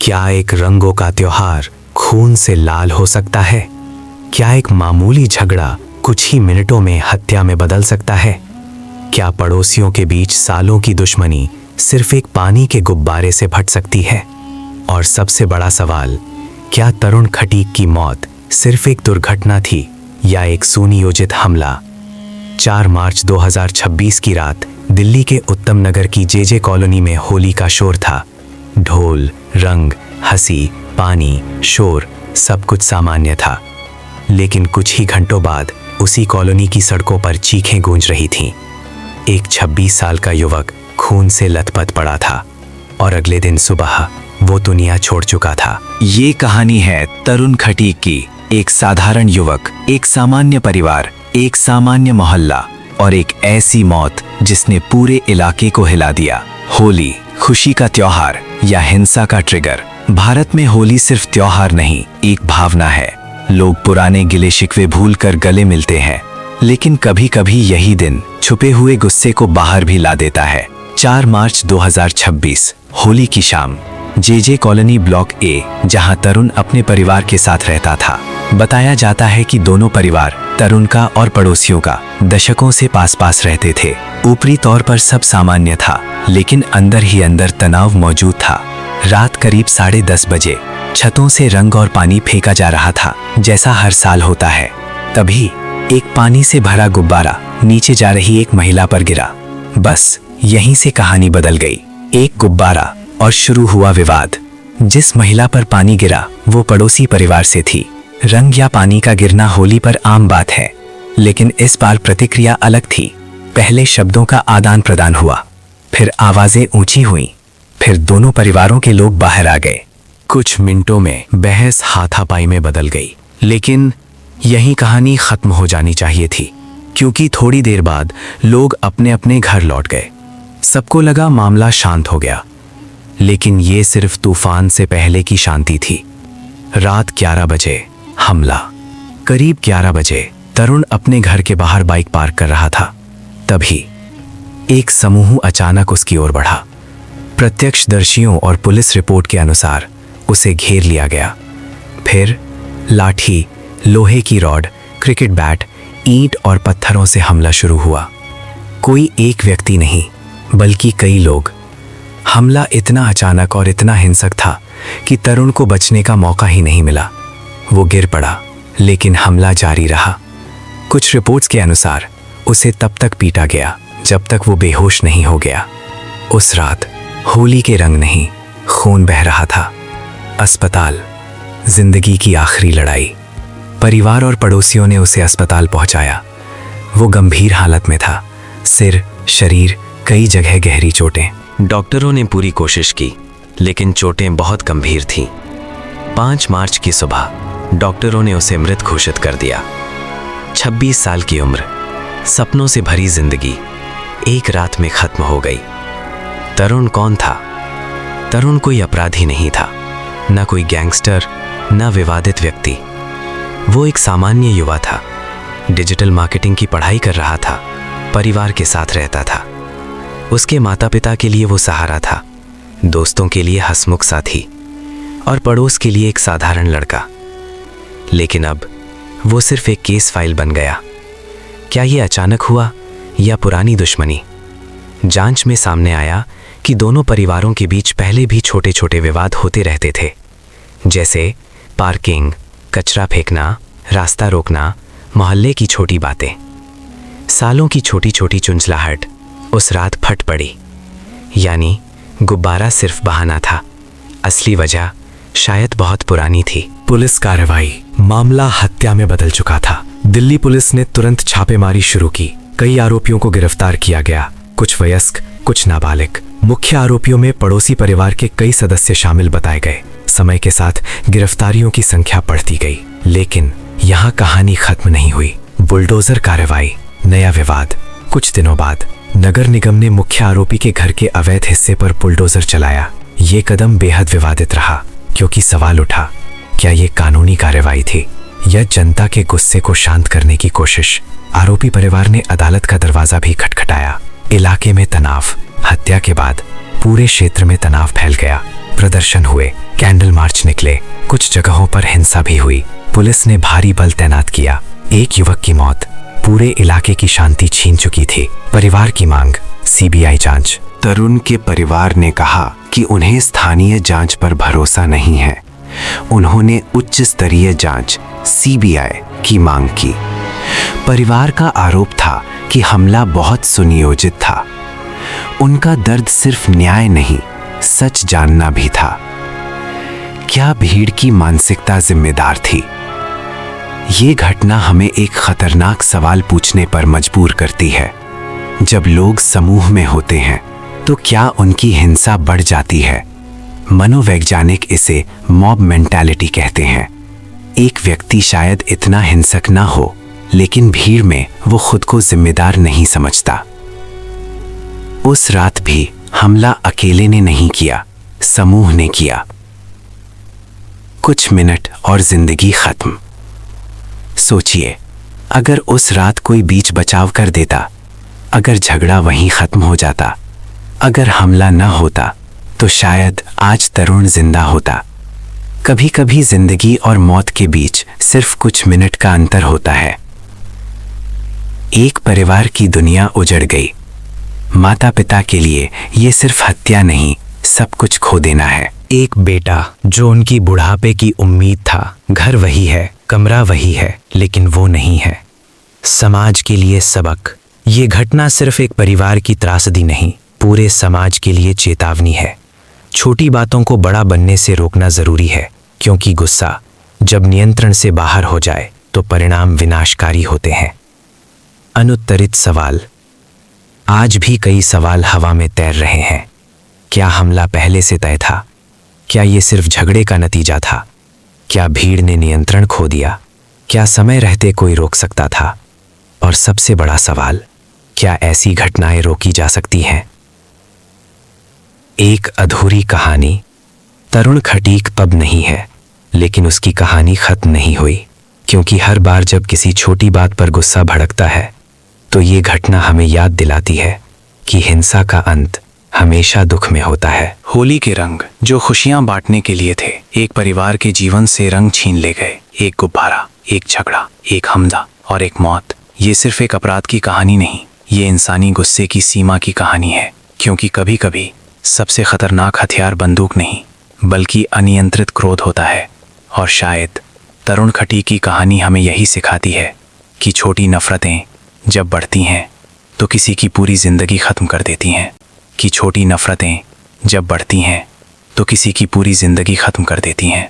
क्या एक रंगों का त्योहार खून से लाल हो सकता है? क्या एक मामूली झगड़ा कुछ ही मिनटों में हत्या में बदल सकता है? क्या पड़ोसियों के बीच सालों की दुश्मनी सिर्फ एक पानी के गुब्बारे से फट सकती है? और सबसे बड़ा सवाल, क्या तरुण खटीक की मौत सिर्फ एक दुर्घटना थी या एक सुनियोजित हमला? 4 मार्च 2026 की रात दिल्ली के उत्तम नगर की जेजे कॉलोनी में होली का शोर था। ढोल, रंग, हंसी, पानी, शोर, सब कुछ सामान्य था। लेकिन कुछ ही घंटों बाद उसी कॉलोनी की सड़कों पर चीखें गूंज रही थीं। एक 26 साल का युवक खून से लथपथ पड़ा था और अगले दिन सुबह वो दुनिया छोड़ चुका था। ये कहानी है तरुण खटीक की। एक साधारण युवक, एक सामान्य परिवार, एक सामान्य मोहल्ला और एक ऐसी मौत जिसने पूरे इलाके को हिला दिया। होली, खुशी का त्योहार या हिंसा का ट्रिगर? भारत में होली सिर्फ त्योहार नहीं, एक भावना है। लोग पुराने गिले शिकवे भूल कर गले मिलते हैं, लेकिन कभी कभी यही दिन छुपे हुए गुस्से को बाहर भी ला देता है। 4 मार्च 2026, होली की शाम, जेजे कॉलोनी ब्लॉक ए, जहां तरुण अपने परिवार के साथ रहता था। बताया जाता है कि दोनों परिवार, तरुण का और पड़ोसियों का, दशकों से पास पास रहते थे। ऊपरी तौर पर सब सामान्य था, लेकिन अंदर ही अंदर तनाव मौजूद था। रात करीब 10:30 बजे छतों से रंग और पानी फेंका जा रहा था, जैसा हर साल होता है। तभी एक पानी से भरा गुब्बारा नीचे जा रही एक महिला पर गिरा। बस यहीं से कहानी बदल गई। एक गुब्बारा और शुरू हुआ विवाद। जिस महिला पर पानी गिरा वो पड़ोसी परिवार से थी। रंग या पानी का गिरना होली पर आम बात है, लेकिन इस बार प्रतिक्रिया अलग थी। पहले शब्दों का आदान प्रदान हुआ, फिर आवाजें ऊंची हुईं, फिर दोनों परिवारों के लोग बाहर आ गए। कुछ मिनटों में बहस हाथापाई में बदल गई, लेकिन यही कहानी खत्म हो जानी चाहिए थी, क्योंकि थोड़ी देर बाद लोग अपने अपने घर लौट गए। सबको लगा मामला शांत हो गया, लेकिन ये सिर्फ तूफान से पहले की शांति थी। रात 11 बजे हमला। करीब 11 बजे तरुण अपने घर के बाहर बाइक पार्क कर रहा था। तभी एक समूह अचानक उसकी ओर बढ़ा। प्रत्यक्षदर्शियों और पुलिस रिपोर्ट के अनुसार उसे घेर लिया गया। फिर लाठी, लोहे की रॉड, क्रिकेट बैट, ईंट और पत्थरों से हमला शुरू हुआ। कोई एक व्यक्ति नहीं, बल्कि कई लोग। हमला इतना अचानक और इतना हिंसक था कि तरुण को बचने का मौका ही नहीं मिला। वो गिर पड़ा, लेकिन हमला जारी रहा। कुछ रिपोर्ट्स के अनुसार उसे तब तक पीटा गया जब तक वो बेहोश नहीं हो गया। उस रात होली के रंग नहीं, खून बह रहा था। अस्पताल, जिंदगी की आखिरी लड़ाई। परिवार और पड़ोसियों ने उसे अस्पताल पहुंचाया। वो गंभीर हालत में था। सिर, शरीर, कई जगह गहरी चोटें। डॉक्टरों ने पूरी कोशिश की, लेकिन चोटें बहुत गंभीर थीं। 5 मार्च की सुबह डॉक्टरों ने उसे मृत घोषित कर दिया। 26 साल की उम्र, सपनों से भरी जिंदगी एक रात में खत्म हो गई। तरुण कौन था? तरुण कोई अपराधी नहीं था, न कोई गैंगस्टर, न विवादित व्यक्ति। वो एक सामान्य युवा था। डिजिटल मार्केटिंग की पढ़ाई कर रहा था, परिवार के साथ रहता था। उसके माता पिता के लिए वो सहारा था, दोस्तों के लिए हंसमुख साथी और पड़ोस के लिए एक साधारण लड़का। लेकिन अब वो सिर्फ एक केस फाइल बन गया। क्या ये अचानक हुआ या पुरानी दुश्मनी? जांच में सामने आया कि दोनों परिवारों के बीच पहले भी छोटे छोटे विवाद होते रहते थे, जैसे पार्किंग, कचरा फेंकना, रास्ता रोकना, मोहल्ले की छोटी बातें। सालों की छोटी छोटी चुंचलाहट उस रात फट पड़ी। यानी गुब्बारा सिर्फ बहाना था, असली वजह शायद बहुत पुरानी थी। पुलिस कार्रवाई। मामला हत्या में बदल चुका था। दिल्ली पुलिस ने तुरंत छापेमारी शुरू की। कई आरोपियों को गिरफ्तार किया गया, कुछ वयस्क, कुछ नाबालिग। मुख्य आरोपियों में पड़ोसी परिवार के कई सदस्य शामिल बताए गए। समय के साथ गिरफ्तारियों की संख्या बढ़ती गई, लेकिन यहाँ कहानी खत्म नहीं हुई। बुलडोजर कार्रवाई, नया विवाद। कुछ दिनों बाद नगर निगम ने मुख्य आरोपी के घर के अवैध हिस्से पर बुलडोजर चलाया। ये कदम बेहद विवादित रहा, क्योंकि सवाल उठा, क्या ये कानूनी कार्रवाई थी या जनता के गुस्से को शांत करने की कोशिश? आरोपी परिवार ने अदालत का दरवाजा भी खटखटाया। इलाके में तनाव। हत्या के बाद पूरे क्षेत्र में तनाव फैल गया। प्रदर्शन हुए, कैंडल मार्च निकले, कुछ जगहों पर हिंसा भी हुई। पुलिस ने भारी बल तैनात किया। एक युवक की मौत पूरे इलाके की शांति छीन चुकी थी। परिवार की मांग, सीबीआई जांच। तरुण के परिवार ने कहा कि उन्हें स्थानीय जांच पर भरोसा नहीं है। उन्होंने उच्च स्तरीय जांच सीबीआई की मांग की। परिवार का आरोप था कि हमला बहुत सुनियोजित था। उनका दर्द सिर्फ न्याय नहीं, सच जानना भी था। क्या भीड़ की मानसिकता जिम्मेदार थी? ये घटना हमें एक खतरनाक सवाल पूछने पर मजबूर करती है। जब लोग समूह में होते हैं तो क्या उनकी हिंसा बढ़ जाती है? मनोवैज्ञानिक इसे मॉब मेंटालिटी कहते हैं। एक व्यक्ति शायद इतना हिंसक ना हो, लेकिन भीड़ में वो खुद को जिम्मेदार नहीं समझता। उस रात भी हमला अकेले ने नहीं किया, समूह ने किया। कुछ मिनट और जिंदगी खत्म। सोचिए, अगर उस रात कोई बीच बचाव कर देता, अगर झगड़ा वहीं खत्म हो जाता, अगर हमला न होता, तो शायद आज तरुण जिंदा होता। कभी कभी जिंदगी और मौत के बीच सिर्फ कुछ मिनट का अंतर होता है। एक परिवार की दुनिया उजड़ गई। माता पिता के लिए ये सिर्फ हत्या नहीं, सब कुछ खो देना है। एक बेटा जो उनकी बुढ़ापे की उम्मीद था। घर वही है, कमरा वही है, लेकिन वो नहीं है। समाज के लिए सबक। ये घटना सिर्फ एक परिवार की त्रासदी नहीं, पूरे समाज के लिए चेतावनी है। छोटी बातों को बड़ा बनने से रोकना जरूरी है, क्योंकि गुस्सा जब नियंत्रण से बाहर हो जाए तो परिणाम विनाशकारी होते हैं। अनुत्तरित सवाल। आज भी कई सवाल हवा में तैर रहे हैं। क्या हमला पहले से तय था? क्या ये सिर्फ झगड़े का नतीजा था? क्या भीड़ ने नियंत्रण खो दिया? क्या समय रहते कोई रोक सकता था? और सबसे बड़ा सवाल, क्या ऐसी घटनाएं रोकी जा सकती हैं? एक अधूरी कहानी। तरुण खटीक तब नहीं है, लेकिन उसकी कहानी खत्म नहीं हुई, क्योंकि हर बार जब किसी छोटी बात पर गुस्सा भड़कता है तो ये घटना हमें याद दिलाती है कि हिंसा का अंत हमेशा दुख में होता है। होली के रंग जो खुशियां बांटने के लिए थे, एक परिवार के जीवन से रंग छीन ले गए। एक गुब्बारा, एक झगड़ा, एक हमला और एक मौत। ये सिर्फ एक अपराध की कहानी नहीं, ये इंसानी गुस्से की सीमा की कहानी है। क्योंकि कभी कभी सबसे खतरनाक हथियार बंदूक नहीं, बल्कि अनियंत्रित क्रोध होता है। और शायद तरुण खटीक की कहानी हमें यही सिखाती है कि छोटी नफरतें जब बढ़ती हैं तो किसी की पूरी जिंदगी खत्म कर देती हैं। कि छोटी नफरतें जब बढ़ती हैं तो किसी की पूरी जिंदगी खत्म कर देती हैं।